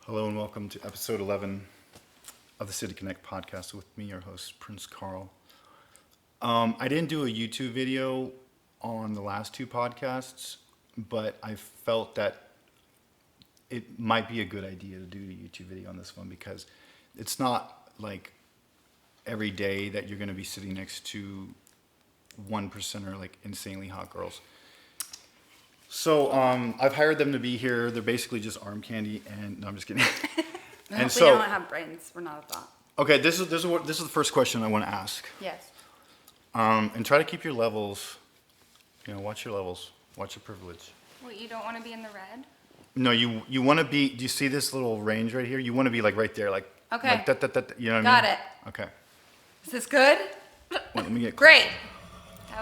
Hello and welcome to episode 11 of the City Connect podcast with me, your host, Prince Carl. I didn't do a YouTube video on the last two podcasts, but I felt that it might be a good idea to do a YouTube video on this one because it's not like every day that you're going to be sitting next to 1%er like insanely hot girls. So I've hired them to be here. They're basically just arm candy, and no, I'm just kidding. We don't have brains. We're not a thought. Okay, this is the first question I want to ask. Yes. And try to keep your levels. Watch your levels. Watch your privilege. Wait, you don't want to be in the red? No, you want to be. Do you see this little range right here? You want to be like right there, like. Okay. Like that, you know what I Got mean? it. Okay. Is this good? Well, let me get. Great.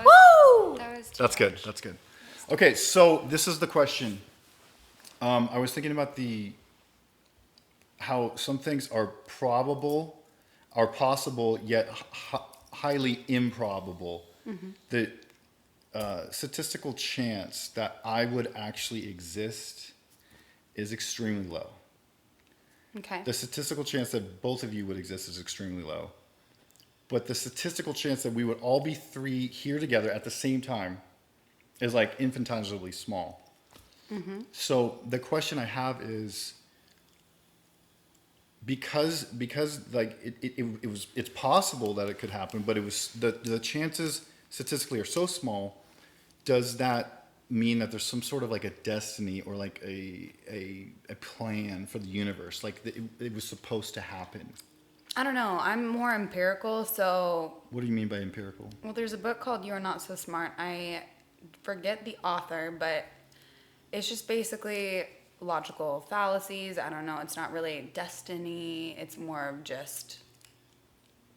Woo! That's That's good. That's good. Okay, so this is the question. I was thinking about how some things are possible, yet highly improbable. Mm-hmm. The statistical chance that I would actually exist is extremely low. Okay. The statistical chance that both of you would exist is extremely low. But the statistical chance that we would all be three here together at the same time is like infinitesimally small. Mm-hmm. So the question I have is because like it's possible that it could happen, but it was the chances statistically are so small. Does that mean that there's some sort of like a destiny or like a plan for the universe, like it was supposed to happen? I don't know. I'm more empirical, so. What do you mean by empirical? Well, there's a book called You're Not So Smart. I forget the author, but it's just basically logical fallacies. I don't know. It's not really destiny. It's more of just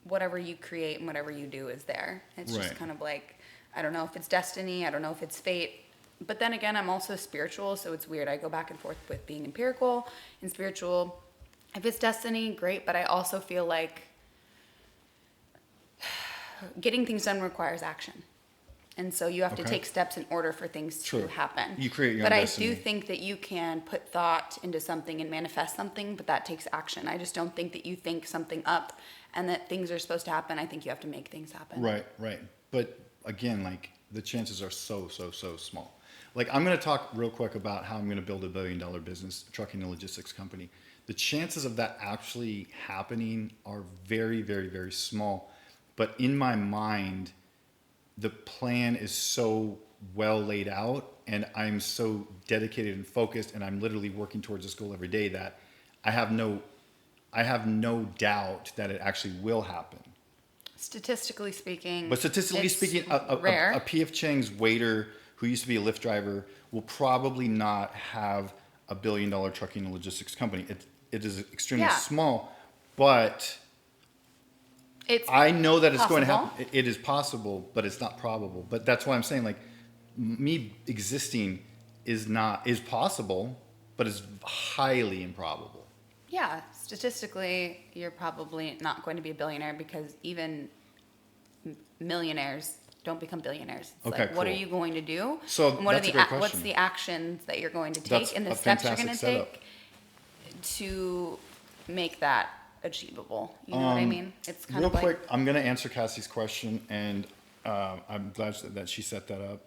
whatever you create and whatever you do is there. It's just kind of like, I don't know if it's destiny. I don't know if it's fate. But then again, I'm also spiritual, so it's weird. I go back and forth with being empirical and spiritual. If it's destiny, great. But I also feel like getting things done requires action. And so you have to take steps in order for things to happen. You create your own destiny. But I do think that you can put thought into something and manifest something, but that takes action. I just don't think that you think something up and that things are supposed to happen. I think you have to make things happen. Right. But again, like the chances are so small. Like I'm going to talk real quick about how I'm going to build $1 billion business, trucking and logistics company. The chances of that actually happening are very, very, very small. But in my mind, the plan is so well laid out and I'm so dedicated and focused and I'm literally working towards this goal every day that I have no doubt that it actually will happen. Statistically speaking, rare. A P.F. Chang's waiter who used to be a Lyft driver will probably not have $1 billion trucking and logistics company. It is extremely small, but I know that it's going to happen. It is possible, but it's not probable. But that's why I'm saying, like, me existing is possible, but it's highly improbable. Yeah, statistically, you're probably not going to be a billionaire because even millionaires don't become billionaires. It's like, what are you going to do? So and what's the actions that you're going to take and the steps you're going to take to make that achievable? You know what I mean? It's kind of like... Real quick, I'm going to answer Cassie's question, and I'm glad that she set that up.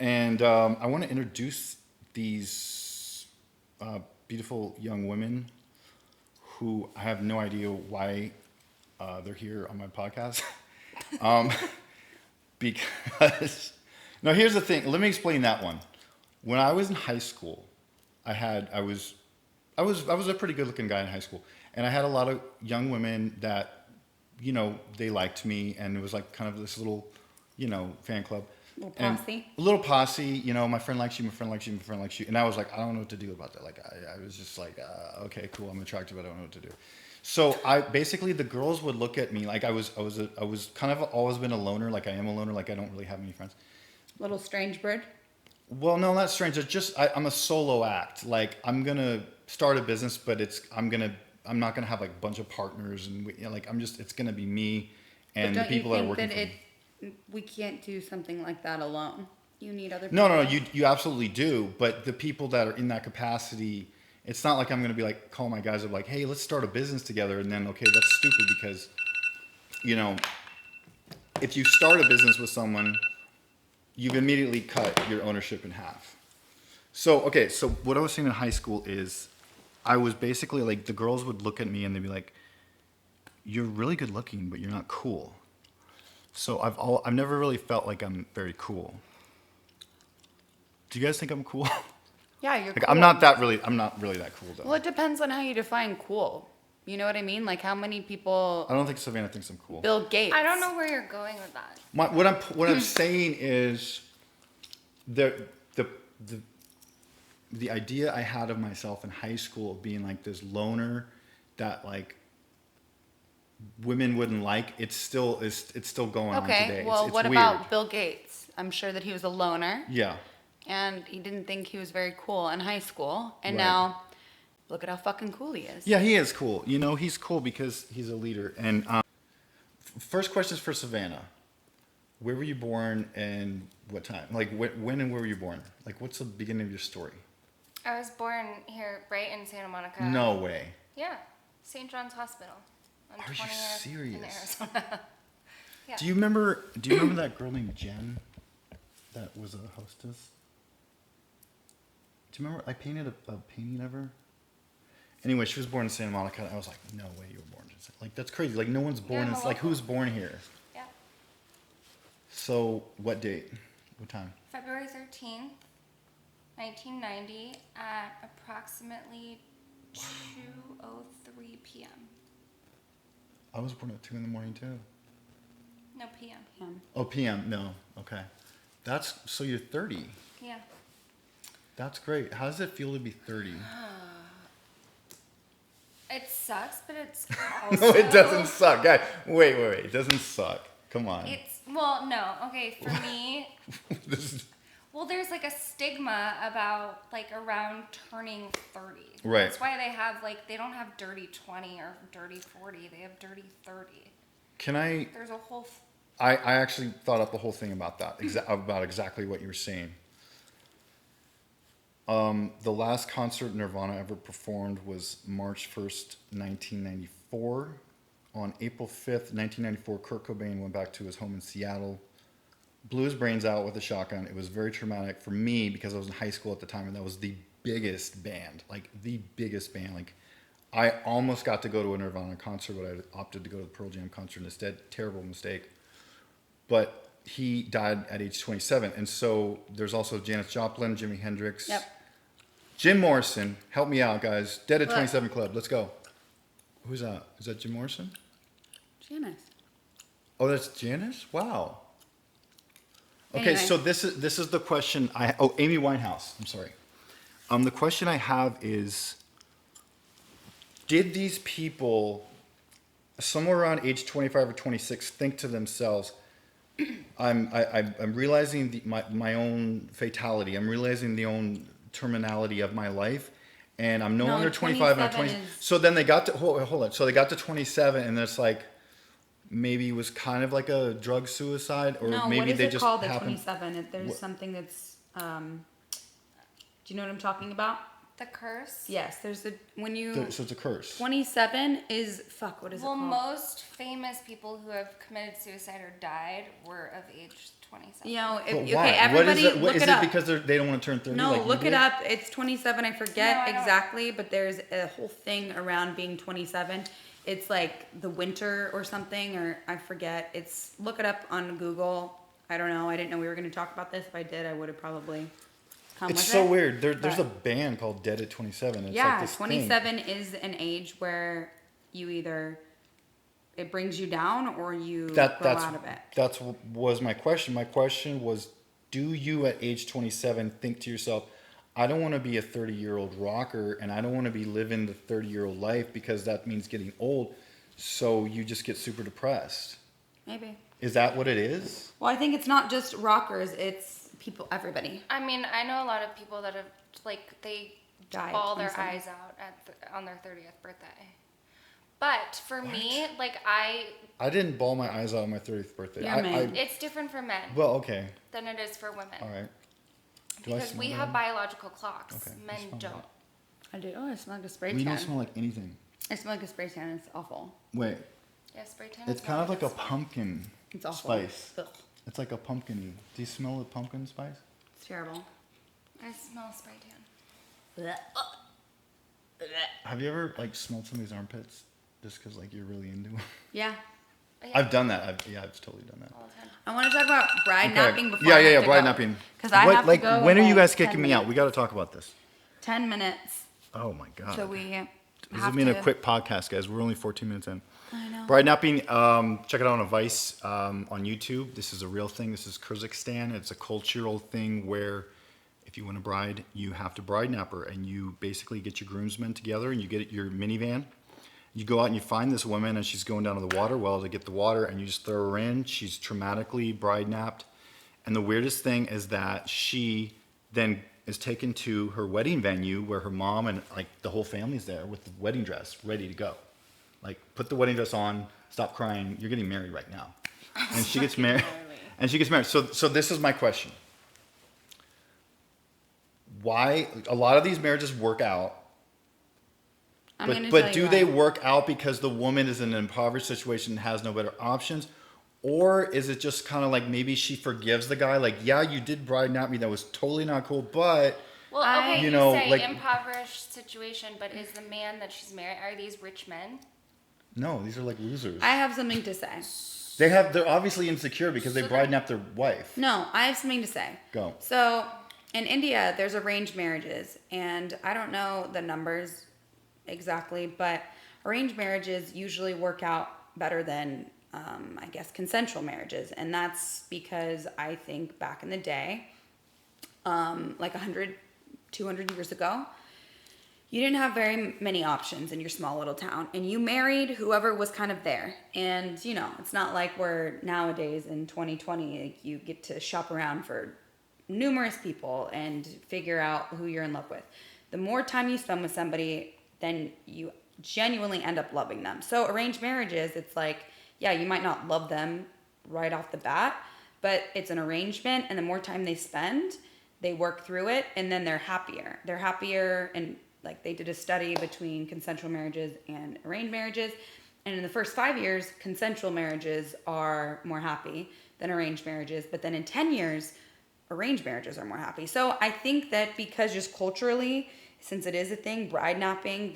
And I want to introduce these beautiful young women who I have no idea why they're here on my podcast. Because now here's the thing. Let me explain that one. When I was in high school, I was a pretty good looking guy in high school, and I had a lot of young women that, they liked me, and it was like kind of this little, fan club. A little posse. My friend likes you, my friend likes you, my friend likes you. And I was like, I don't know what to do about that. Like, I was just like, okay, cool, I'm attractive, but I don't know what to do. So basically the girls would look at me like I was kind of always been a loner. Like I am a loner. Like I don't really have any friends. Little strange bird. Well, no, not strange. It's just, I'm a solo act. Like I'm going to start a business, but I'm not going to have like a bunch of partners and it's going to be me and the people that are working for me. We can't do something like that alone. You need other people. No, you absolutely do. But the people that are in that capacity It's not like I'm going to be like, call my guys up like, hey, let's start a business together. And then, okay, that's stupid because, you know, if you start a business with someone, you've immediately cut your ownership in half. So, okay, so what I was saying in high school is I was basically like, the girls would look at me and they'd be like, you're really good looking, but you're not cool. So I've never really felt like I'm very cool. Do you guys think I'm cool? Yeah, you're Like cool. I'm not really that cool though. Well, it depends on how you define cool. You know what I mean? Like how many people. I don't think Savannah thinks I'm cool. Bill Gates. I don't know where you're going with that. What I'm saying is the idea I had of myself in high school of being like this loner that like women wouldn't like, it's still going on today. Okay, well, it's what weird. about Bill Gates? I'm sure that he was a loner. Yeah. And he didn't think he was very cool in high school. And Right. now, look at how fucking cool he is. Yeah, he is cool. You know, he's cool because he's a leader. And first question is for Savannah. Where were you born and what time? Like, when and where were you born? Like, what's the beginning of your story? I was born here, right in Santa Monica. No way. Yeah, St. John's Hospital. On Are you 20th serious? In Arizona. Yeah. Do you remember that girl named Jen that was a hostess? Do you remember? I painted a painting of her. Anyway, she was born in Santa Monica. And I was like, no way you were born in Santa. Like, that's crazy. Like, no one's born I'm in. a Like, local. who's born here? Yeah. So, what date? What time? February 13th, 1990 at approximately 2:03 p.m. I was born at 2 in the morning too. No, p.m. Oh, p.m. No. Okay. So you're 30. Yeah. That's great. How does it feel to be 30? It sucks, but it's also... No, it doesn't suck. Guys, wait. It doesn't suck. Come on. Well, no. Okay, for me... This is, Well, there's like a stigma about like around turning 30. Right. That's why they have like, they don't have dirty 20 or dirty 40. They have dirty 30. can I... There's a whole... I actually thought up the whole thing about that, about exactly what you were saying. The last concert Nirvana ever performed was March 1st, 1994. On April 5th, 1994, Kurt Cobain went back to his home in Seattle, blew his brains out with a shotgun. It was very traumatic for me because I was in high school at the time, and that was the biggest band. Like, I almost got to go to a Nirvana concert, but I opted to go to the Pearl Jam concert instead. Terrible mistake. But he died at age 27. And so there's also Janis Joplin, Jimi Hendrix. Yep. Jim Morrison. Help me out, guys. Dead at What? 27 Club. Let's go. Who's that? Is that Jim Morrison? Janice. Oh, that's Janice? Wow. Okay, Anyway. so this is the question Amy Winehouse. I'm sorry. The question I have is, did these people somewhere around age 25 or 26 think to themselves, I'm realizing my own fatality. I'm realizing the own terminality of my life, and I'm no longer 25 and I'm 20. 27 is- So then they got to hold on. So they got to 27, and it's like maybe it was kind of like a drug suicide, or No, maybe what is they it just called at happened. 27? There's What? something that's, do you know what I'm talking about? The curse? Yes, there's when you, So it's a curse. 27 is, what is it Well, called? most famous people who have committed suicide or died were of age 27. You know, But okay, why? everybody What look is it it up. because they don't want to turn 30? No, like you look it did? up. It's 27. I forget No, I don't. exactly, but there's a whole thing around being 27. It's like the winter or something, or I forget. Look it up on Google. I don't know. I didn't know we were going to talk about this. If I did, I would have probably come It's with so it. weird. There's But- a band called Dead at 27. It's yeah, like this 27 is an age where you either it brings you down or you grow out of it. That's was my question. My question was, do you at age 27 think to yourself, I don't want to be a 30-year-old rocker, and I don't want to be living the 30-year-old life because that means getting old, so you just get super depressed? Maybe. Is that what it is? Well, I think it's not just rockers. It's people, everybody. I mean, I know a lot of people that have, like, they Died bawl their 27. eyes out on their 30th birthday. But for me, like, I I didn't bawl my eyes out on my 30th birthday. Yeah, man. it's different for men Well, okay. than it is for women. All right. Do I Because smell we bad? have biological clocks. Okay, I Men smell don't. bad. I do. Oh, I smell like a spray We tan. don't smell like anything. I smell like a spray tan. It's awful. Wait, Yeah, spray tan. it's is kind not of like a good smell. pumpkin It's awful. spice. Ugh, It's like a pumpkin. Do you smell the pumpkin spice? it's terrible. I smell spray tan. Have you ever like smelled somebody's armpits just because like you're really into them? Yeah. Oh, yeah, I've done that. I've totally done that. all the time. I want to talk about bride napping before Yeah, I yeah, have yeah. to Bride go. napping. Because I What, have like, to go. when in are you like guys 10 kicking me out? minutes. We got to talk about this. 10 minutes. Oh my god. So we This have has been to. a quick podcast, guys. We're only 14 minutes in. I know. Bride napping. Check it out on Vice on YouTube. This is a real thing. This is Kyrgyzstan. It's a cultural thing where if you want a bride, you have to bride nap her, and you basically get your groomsmen together, and you get your minivan. You go out and you find this woman, and she's going down to the water well to get the water, and you just throw her in. She's traumatically bride napped, and the weirdest thing is that she then is taken to her wedding venue where her mom and like the whole family's there with the wedding dress ready to go. Like, put the wedding dress on, stop crying. You're getting married right now, and she gets married. And she gets married. So this is my question. Why a lot of these marriages work out, I'm gonna but tell do you they why. work out because the woman is in an impoverished situation and has no better options? Or is it just kind of like maybe she forgives the guy? Like, yeah, you did bride nap me. That was totally not cool. But Well, I- okay, You you, know, say like- impoverished situation, but is the man that she's married, are these rich men? no, these are like losers. I have something to say. They're obviously insecure because they So bride then- napped their wife. No, I have something to say. Go. So in India, there's arranged marriages, and I don't know the numbers exactly, but arranged marriages usually work out better than, I guess, consensual marriages. And that's because I think back in the day, like 100, 200 years ago, you didn't have very many options in your small little town, and you married whoever was kind of there. And you know, it's not like we're nowadays in 2020, like you get to shop around for numerous people and figure out who you're in love with. The more time you spend with somebody, then you genuinely end up loving them. So arranged marriages, it's like, yeah, you might not love them right off the bat, but it's an arrangement, and the more time they spend, they work through it, and then they're happier. They're happier, and like they did a study between consensual marriages and arranged marriages, and in the first 5 years, consensual marriages are more happy than arranged marriages, but then in 10 years, arranged marriages are more happy. So I think that because just culturally, since it is a thing, bride napping,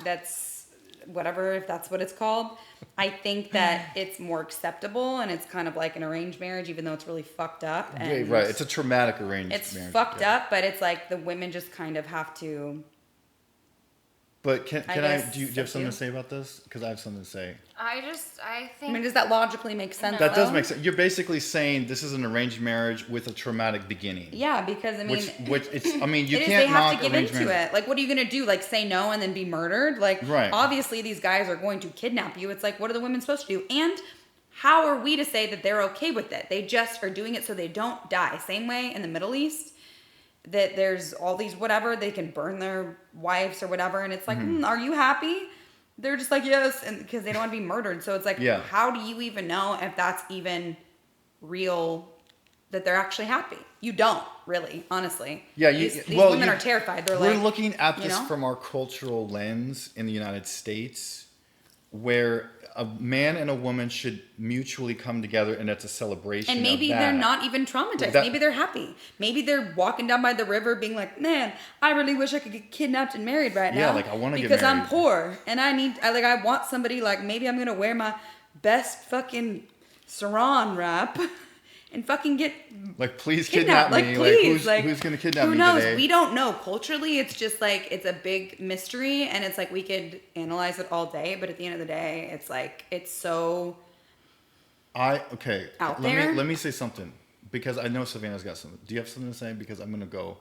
that's whatever, if that's what it's called, I think that it's more acceptable, and it's kind of like an arranged marriage, even though it's really fucked up. And Right. It's a traumatic arranged it's marriage. fucked yeah. up, but it's like the women just kind of have to. But can I guess do you have something you. to say about this? Because I have something to say. I I think mean, does that logically make sense? That does though? make sense. You're basically saying this is an arranged marriage with a traumatic beginning. Yeah, because I mean, Which it's. I mean, you it is, can't they have knock to give arranged into marriage. it. Like, what are you gonna do? Like, say no and then be murdered? Like, Right. obviously these guys are going to kidnap you. It's like, what are the women supposed to do? And how are we to say that they're okay with it? They just are doing it so they don't die. Same way in the Middle East, that there's all these whatever, they can burn their wives or whatever, and it's like, are you happy? They're just like, yes, and because they don't want to be murdered. So it's like, Yeah. how do you even know if that's even real, that they're actually happy? You don't really, honestly. Yeah, these women are terrified. They're we're like, looking at you this know? from our cultural lens in the United States, where a man and a woman should mutually come together, and it's a celebration. and maybe of they're that. not even traumatized. That- Maybe they're happy. Maybe they're walking down by the river being like, man, I really wish I could get kidnapped and married right Yeah, now. like, I wanna get because I'm married. poor and I want somebody, like, maybe I'm gonna wear my best fucking saran wrap and fucking get Like, please kidnapped. kidnap Like, me. please, Who's gonna kidnap who me knows? today? We don't know. Culturally, it's just like, it's a big mystery, and it's like we could analyze it all day, but at the end of the day, it's like, it's so Okay. Out let there? me let me say something, because I know Savannah's got something. Do you have something to say? Because I'm gonna go.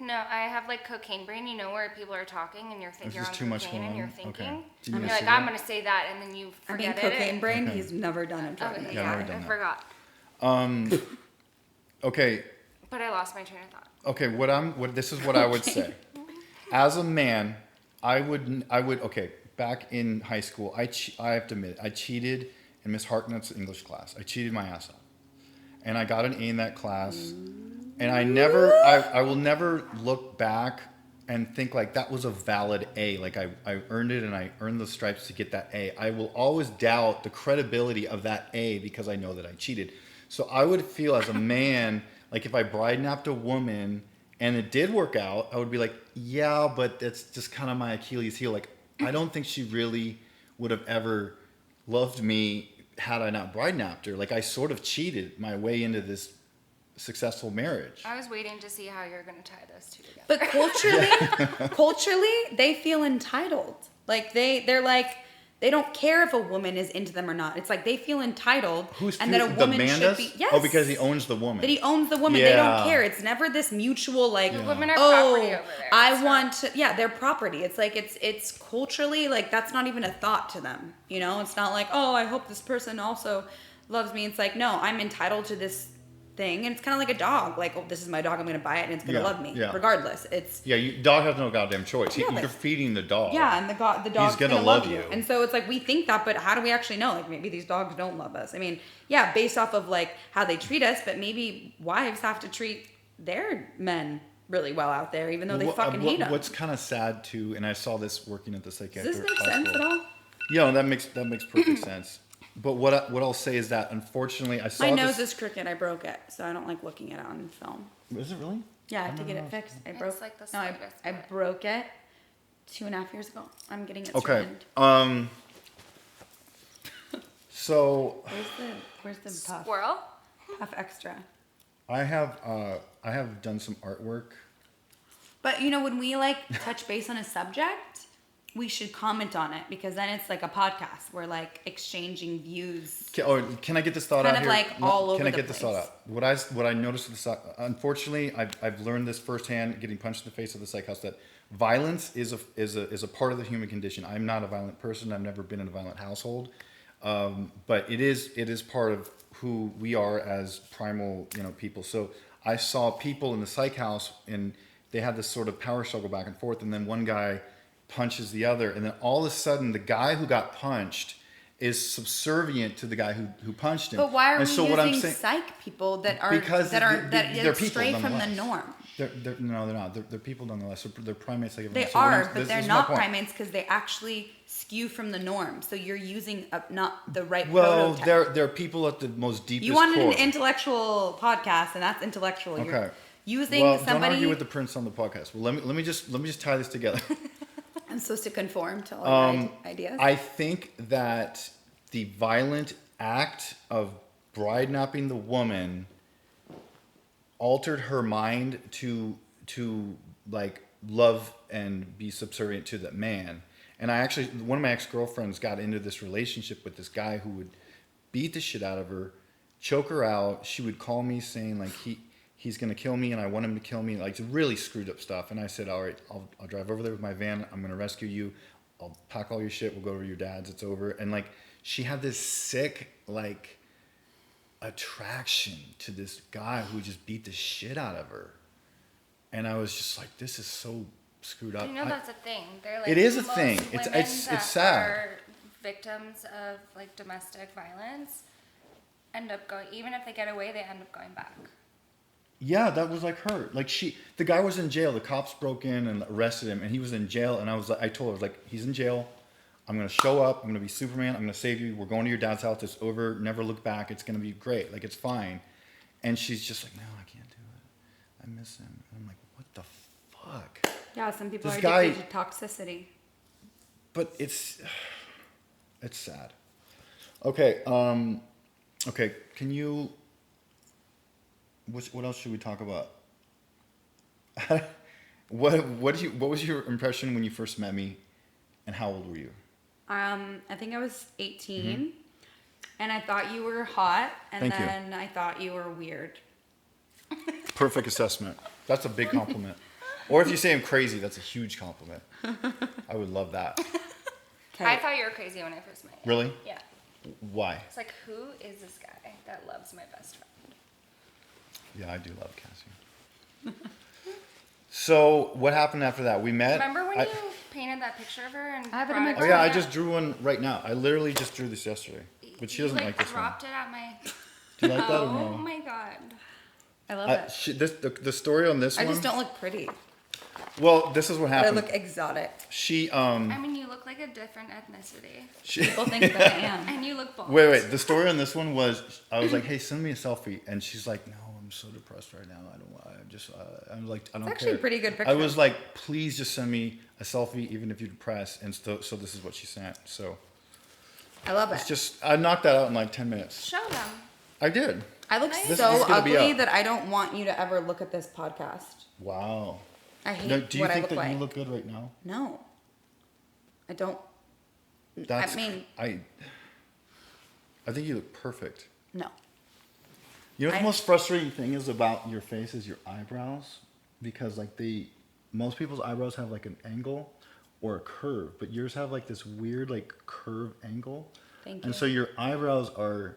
no, I have like cocaine brain. You know where people are talking and you're There's you're on just too much cocaine going and you're on? thinking. Okay. Do you And need you're a like, I'm cigarette? gonna say that, and then you I mean, forget it. cocaine brain. Okay. He's never done it. Okay, Yeah, I've never I done that. forgot. Okay. But I lost my train of thought. Okay. This is what I would say. As a man, I would. Okay. Back in high school, I have to admit, I cheated in Miss Hartnett's English class. I cheated my ass off, and I got an A in that class. And I will never look back and think like that was a valid A. Like I earned it and I earned the stripes to get that A. I will always doubt the credibility of that A because I know that I cheated. So I would feel as a man, like if I bride napped a woman and it did work out, I would be like, yeah, but that's just kind of my Achilles heel. Like I don't think she really would have ever loved me had I not bride napped her. Like I sort of cheated my way into this successful marriage. I was waiting to see how you're going to tie those two together. But culturally, they feel entitled. Like they're like they don't care if a woman is into them or not. It's like they feel entitled, and that a the woman man should does? be. Yes. Oh, because he owns the woman. That he owns the woman. They Yeah. don't care. It's never this mutual like. The women are property over there. I It's want to. Yeah, they're property. It's like it's culturally like that's not even a thought to them. You know, it's not like I hope this person also loves me. It's like no, I'm entitled to this thing, and it's kind of like a dog. Like this is my dog. I'm gonna buy it, and it's gonna Yeah, love me yeah. regardless. It's Dog has no goddamn choice. Yeah, You're like- feeding the dog. yeah, and the dog's gonna gonna love love you. you. And so it's like we think that, but how do we actually know? Like maybe these dogs don't love us. I mean, yeah, based off of like how they treat us, but maybe wives have to treat their men really well out there, even though they fucking hate them. What's kind of sad too, and I saw this working at the Does psychiatric this make hospital. sense at all? Yeah, that makes perfect sense. But what I'll say is that unfortunately I saw My nose this. is crooked. I broke it, so I don't like looking at it on film. Is it really? Yeah, I have to get it fixed. I It's broke. like the no, I slightest bit. broke it 2.5 years ago. I'm getting it Okay. straightened. So Where's the puff? Squirrel? Puff extra. I have done some artwork. But you know, when we like touch base on a subject, we should comment on it because then it's like a podcast. We're like exchanging views. Can I get this thought Kind out of here? like all over Can I the get this thought place. out? What I noticed with the unfortunately I've learned this firsthand, getting punched in the face at the psych house, that violence is a part of the human condition. I'm not a violent person. I've never been in a violent household, but it is part of who we are as primal people. So I saw people in the psych house and they had this sort of power struggle back and forth, and then one guy punches the other, and then all of a sudden the guy who got punched is subservient to the guy who punched him. But why are And we so what I'm using saying, psych people that are because that they're people stray from the nonetheless. norm? No, they're not. They're people nonetheless. They're primates like everyone They else. So what are, I'm- but this they're is my not point. primates because they actually skew from the norm. So you're using not the right Well, prototype. they're people at the most deepest You wanted core. an intellectual podcast, and that's intellectual. You're Okay. using Well, somebody. don't argue with the prince on the podcast. Well, let me just tie this together. I'm supposed to conform to all your ideas. I think that the violent act of bride napping the woman altered her mind to like love and be subservient to that man. And one of my ex-girlfriends got into this relationship with this guy who would beat the shit out of her, choke her out. She would call me saying like he's gonna kill me and I want him to kill me, like really screwed up stuff. And I said, all right, I'll drive over there with my van. I'm gonna rescue you. I'll pack all your shit. We'll go over to your dad's. It's over. And like she had this sick like attraction to this guy who just beat the shit out of her. And I was just like, this is so screwed up. You know that's a thing. They're like It is a most thing. women It's that sad. Are victims of like domestic violence end up going, even if they get away, they end up going back. Yeah, that was like her. Like the guy was in jail. The cops broke in and arrested him, and he was in jail. And I told her, I was like, he's in jail. I'm gonna show up. I'm gonna be Superman. I'm gonna save you. We're going to your dad's house. It's over. Never look back. It's gonna be great. Like it's fine. And she's just like, no, I can't do it. I miss him. And I'm like, what the fuck? yeah, some people This are guy- addicted to toxicity. But it's sad. Okay. Okay. Can you? What else should we talk about? What was your impression when you first met me, and how old were you? I think I was 18, and I thought you were hot, and Thank you. then I thought you were weird. Perfect assessment. That's a big compliment. Or if you say I'm crazy, that's a huge compliment. I would love that. Okay. I thought you were crazy when I first met you. Really? Yeah. Why? It's like, who is this guy that loves my best friend? Yeah, I do love Cassie. So what happened after that? We met. Remember when you painted that picture of her and I have it in my Oh yeah, I just drew one right now. I literally just drew this yesterday. But she doesn't like this one. dropped it at my. Do you like that or Oh no? my god. I love it. The story on this I one. just don't look pretty. Well, this is what But I happened. look exotic. She I mean, you look like a different ethnicity. People think that I am. And you look bald. Wait. The story on this one was I was like, "Hey, send me a selfie," and she's like, "No, I'm so depressed right now. I'm like, I don't actually care." a pretty good I picture. was like, "Please just send me a selfie, even if you're depressed." And so this is what she sent. So I love it's it. just I knocked that out in like 10 minutes. Show them. I did. I look This so is gonna be ugly up. that I don't want you to ever look at this podcast. Wow. I hate Now, do you what I think look that like. you look good right now? No. I don't. That's mean- I think you look perfect. No. You know what I- the most frustrating thing is about your face is your eyebrows, because like most people's eyebrows have like an angle or a curve, but yours have like this weird like curve angle. Thank And you. so your eyebrows are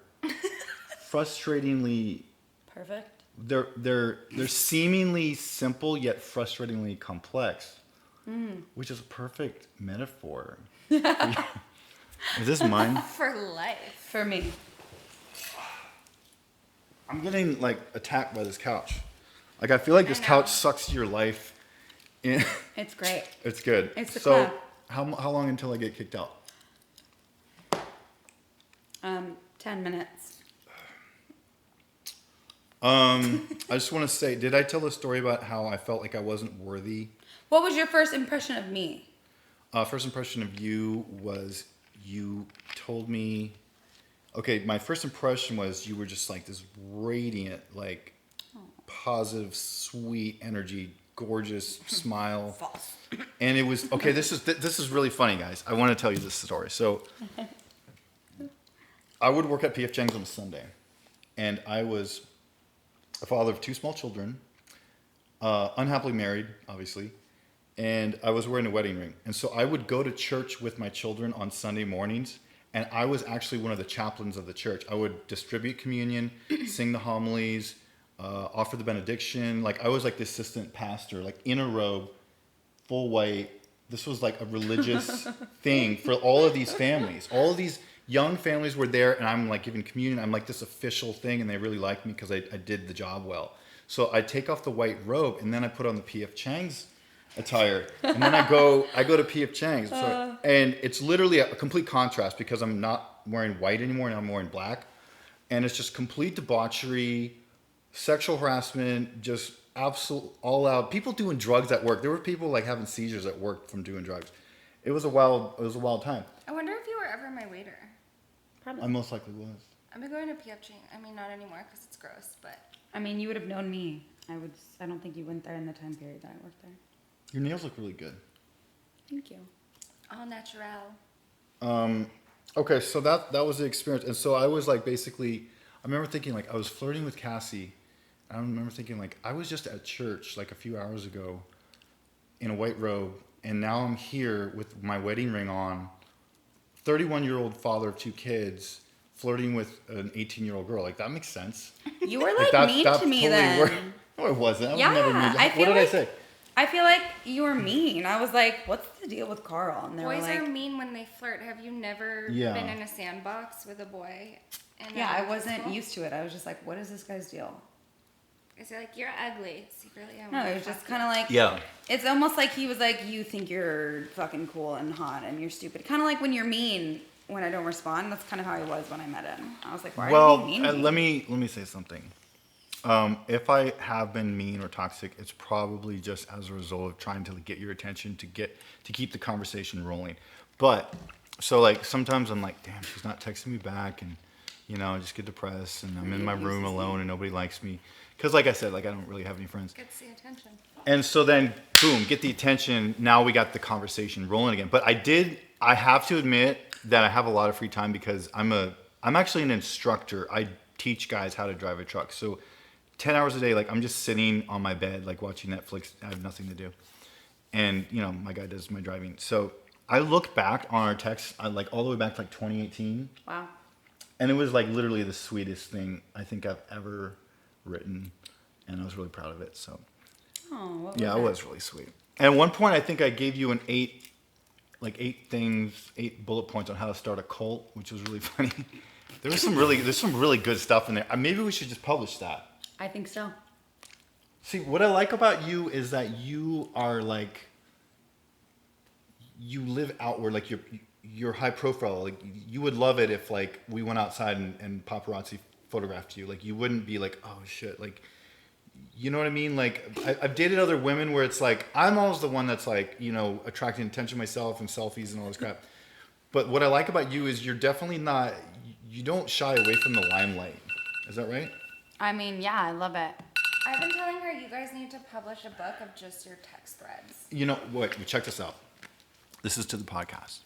frustratingly Perfect. they're seemingly simple yet frustratingly complex, Mm. which is a perfect metaphor. Is this mine? For life. For me. I'm getting like attacked by this couch. Like I feel like this I know. couch sucks your life in. It's great. It's good. It's the so clap. how long until I get kicked out? 10 minutes. I just want to say, did I tell the story about how I felt like I wasn't worthy? What was your first impression of me? First impression of you was you told me. Okay, my first impression was you were just like this radiant, like positive, sweet energy, gorgeous smile. False. And it was okay. This is really funny, guys. I want to tell you this story. So, I would work at P.F. Chang's on a Sunday, and I was a father of 2 small children, unhappily married, obviously, and I was wearing a wedding ring. And so I would go to church with my children on Sunday mornings, and I was actually one of the chaplains of the church. I would distribute communion, sing the homilies, offer the benediction. Like I was like the assistant pastor, like in a robe, full white. This was like a religious thing for all of these families. All of these young families were there, and I'm like giving communion. I'm like this official thing, and they really liked me because I did the job well. So I take off the white robe, and then I put on the P.F. Chang's attire, and then I go to P.F. Chang's. So, and it's literally a complete contrast because I'm not wearing white anymore, and I'm wearing black, and it's just complete debauchery, sexual harassment, just absolute all out. People doing drugs at work. There were people like having seizures at work from doing drugs. It was a wild time. I wonder if you were ever my waiter. Probably. I most likely was. I've been going to PF Chang. I mean, not anymore because it's gross, but I mean, you would have known me. I don't think you went there in the time period that I worked there. Your nails look really good. Thank you. all natural. Okay, so that was the experience. And so I was like, basically, I remember thinking like I was flirting with Cassie. I remember thinking like I was just at church like a few hours ago in a white robe, and now I'm here with my wedding ring on, 31-year-old father of 2 kids, flirting with an 18-year-old girl. Like that makes sense. You were like that- mean that to me totally then. worked. No, it wasn't. I was Yeah, never mean. I What feel did I like- say? I feel like you were mean. I was like, "What's the deal with Carl?" And they Boys were like, are mean when they flirt. Have you never Yeah. been in a sandbox with a boy? In "Yeah, I elementary wasn't school? used to it." I was just like, "What is this guy's deal?" Is he like, you're ugly? Secretly, I No, wanna it was fuck just you. kind of like, Yeah. It's almost like he was like, "You think you're fucking cool and hot, and you're stupid." Kind of like when you're mean when I don't respond. That's kind of how he was when I met him. I was like, "Why are Well, you being mean?" to me?" let me say something. If I have been mean or toxic, it's probably just as a result of trying to get your attention to keep the conversation rolling. But so like sometimes I'm like, damn, she's not texting me back, and you know, I just get depressed, and I'm in my room alone, and nobody likes me, because like I said, like I don't really have any friends. Gets the attention. And so then, boom, get the attention. Now we got the conversation rolling again. But I have to admit that I have a lot of free time because I'm actually an instructor. I teach guys how to drive a truck. So 10 hours a day, like I'm just sitting on my bed, like watching Netflix. I have nothing to do. And, you know, my guy does my driving. So I look back on our texts, like all the way back to like 2018. Wow. And it was like literally the sweetest thing I think I've ever written. And I was really proud of it. So. Oh, what was Yeah, that? it was really sweet. And at one point, I think I gave you 8 bullet points on how to start a cult, which was really funny. There's some really good stuff in there. Maybe we should just publish that. I think so. See, what I like about you is that you are like, you live outward, like you're high profile. Like you would love it if like we went outside and paparazzi photographed you. Like you wouldn't be like, oh shit, like, you know what I mean? Like I've dated other women where it's like I'm always the one that's like, you know, attracting attention myself and selfies and all this crap. But what I like about you is you're definitely not. You don't shy away from the limelight. Is that right? I mean, yeah, I love it. I've been telling her you guys need to publish a book of just your text threads. You know what? Check this out. This is to the podcast.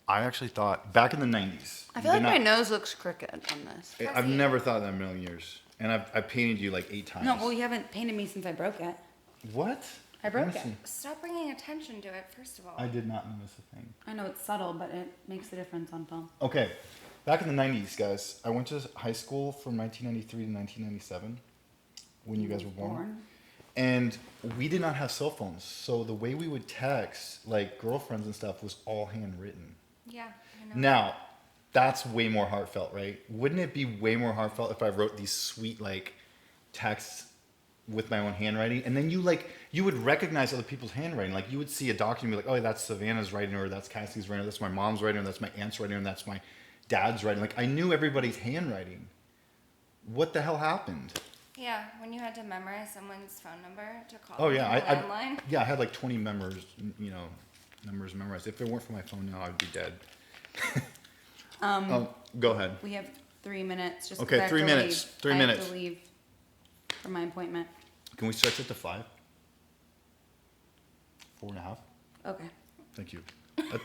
I actually thought back in the 90s. I feel like my nose looks crooked on this. I've never thought that in a million years. And I've painted you like 8 times. No, well, you haven't painted me since I broke it. What? I broke Let me it. see. Stop bringing attention to it, first of all. I did not notice a thing. I know it's subtle, but it makes a difference on film. Okay. Back in the 90s, guys, I went to high school from 1993 to 1997 when you guys were born. And we did not have cell phones. So the way we would text, like girlfriends and stuff, was all handwritten. Yeah, I know. Now, that's way more heartfelt, right? Wouldn't it be way more heartfelt if I wrote these sweet, like, texts with my own handwriting? And then you would recognize other people's handwriting. Like, you would see a document, like, oh, that's Savannah's writing, or that's Cassie's writing, or that's my mom's writing, or that's my aunt's writing, or that's my dad's writing. Like, I knew everybody's handwriting. What the hell happened? Yeah, when you had to memorize someone's phone number to call Oh, them yeah. on the landline. Yeah, I had like 20 numbers memorized. If it weren't for my phone now, I'd be dead. Go ahead. We have 3 minutes. Just Okay, 3 minutes. 3 minutes. I have to leave for my appointment. Can we stretch it to 5? 4.5? Okay. Thank you.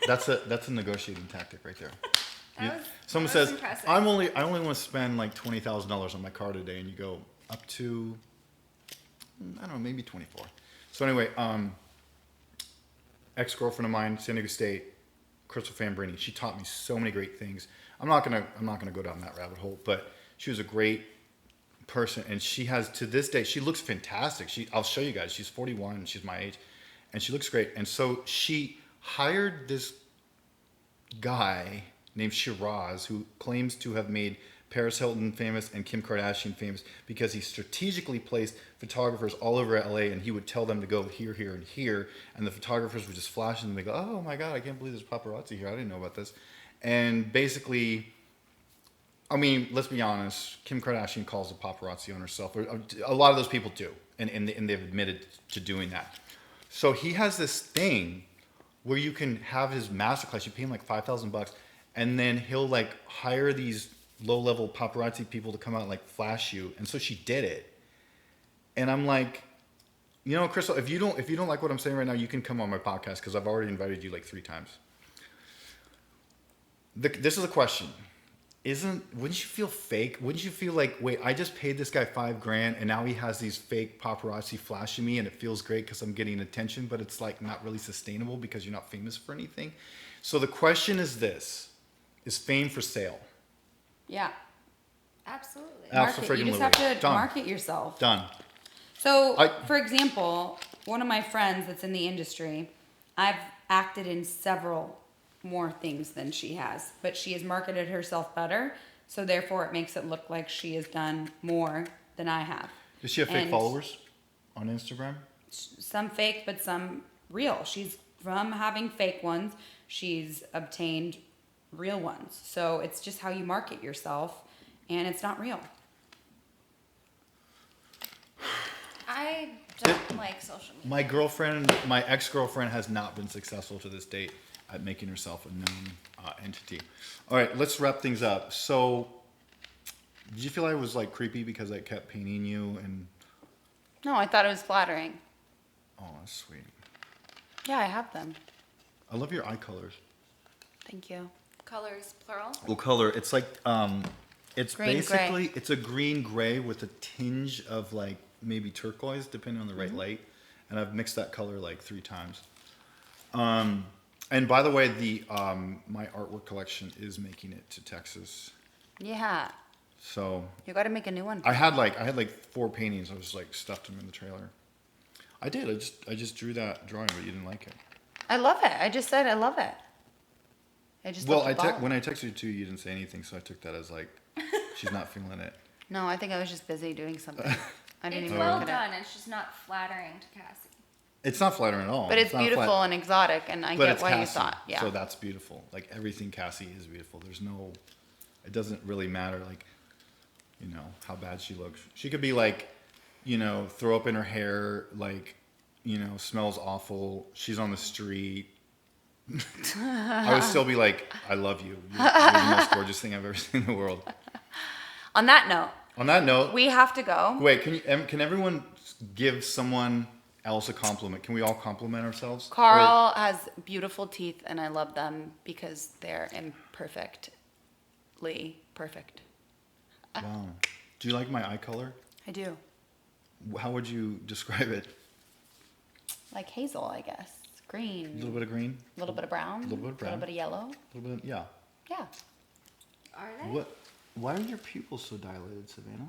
That's a negotiating tactic right there. Someone that was says, impressive. I only want to spend like $20,000 on my car today, and you go up to, I don't know, maybe 24. So anyway, ex-girlfriend of mine, San Diego State, Crystal Fambrini. She taught me so many great things. I'm not gonna go down that rabbit hole, but she was a great person, and she has, to this day, she looks fantastic. I'll show you guys. She's 41. She's my age, and she looks great. And so she hired this guy named Shiraz, who claims to have made Paris Hilton famous and Kim Kardashian famous because he strategically placed photographers all over LA, and he would tell them to go here, here, and here, and the photographers would just flash them and they go, oh my God, I can't believe there's paparazzi here. I didn't know about this. And basically, I mean, let's be honest, Kim Kardashian calls the paparazzi on herself. A lot of those people do, and they've admitted to doing that. So he has this thing where you can have his masterclass. You pay him like $5,000, and then he'll like hire these low-level paparazzi people to come out and like flash you. And so she did it. And I'm like, you know, Crystal, if you don't like what I'm saying right now, you can come on my podcast because I've already invited you like 3 times. This is a question. Wouldn't you feel fake? Wouldn't you feel like, wait, I just paid this guy $5,000 and now he has these fake paparazzi flashing me and it feels great because I'm getting attention, but it's like not really sustainable because you're not famous for anything. So the question is this: is fame for sale? Yeah. Absolutely. You just have to Done. market yourself. Done. So, for example, one of my friends that's in the industry, I've acted in several more things than she has, but she has marketed herself better, so therefore it makes it look like she has done more than I have. Does she have fake And followers on Instagram? some fake, but some real. She's from having fake ones, she's obtained real ones. So it's just how you market yourself, and it's not real. I don't like social media. My ex-girlfriend has not been successful to this date at making herself a known entity. All right, let's wrap things up. So, did you feel I was like creepy because I kept painting you and? No, I thought it was flattering. Oh, that's sweet. Yeah, I have them. I love your eye colors. Thank you. Colors, plural. Well, color. It's like it's Green basically gray. it's a green gray with a tinge of like maybe turquoise, depending on the right light. And I've mixed that color like 3 times. And by the way, my artwork collection is making it to Texas. Yeah. So You got to make a new one. I had like 4 paintings. I was like stuffed them in the trailer. I did. I just drew that drawing, but you didn't like it. I love it. I just said I love it. I just Well, left the ball. when I texted you too, you didn't say anything, so I took that as like she's not feeling it. No, I think I was just busy doing something. I didn't It's even well look at done. it. It's just not flattering to Cassie. It's not flattering at all. But it's not beautiful flat- and exotic, and I but get it's why you Cassie, thought. Yeah. So that's beautiful. Like everything Cassie is beautiful. There's no, it doesn't really matter. Like, you know, how bad she looks. She could be like, you know, throw up in her hair, like, you know, smells awful. She's on the street. I would still be like, I love you. You're the most gorgeous thing I've ever seen in the world. On that note, On that note, we have to go. wait, can everyone give someone else a compliment? Can we all compliment ourselves? Carl has beautiful teeth, and I love them because they're imperfectly perfect. Wow. Do you like my eye color? I do. How would you describe it? Like hazel, I guess. A little Green. bit of green? A little bit of brown. A little bit of brown. A little bit of yellow. A little bit, yeah. Yeah. Are they? What? Why are your pupils so dilated, Savannah?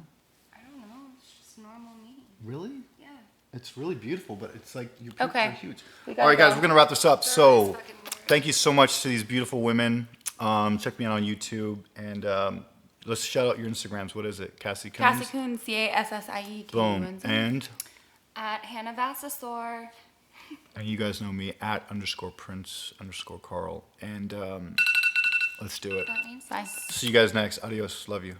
I don't know. It's just normal me. Really? Yeah. It's really beautiful, but it's like your pupils Okay. are huge. We All gotta right, guys, go. we're gonna wrap this up. That So, is fucking weird. thank you so much to these beautiful women. Check me out on YouTube, and let's shout out your Instagrams. What is it? Cassie Coons? Cassie Coon, Cassie. Boom. And At Hannah Vassasaur. you guys know me at _Prince_Carl. And let's do it. That means Bye. See you guys next. Adios. Love you.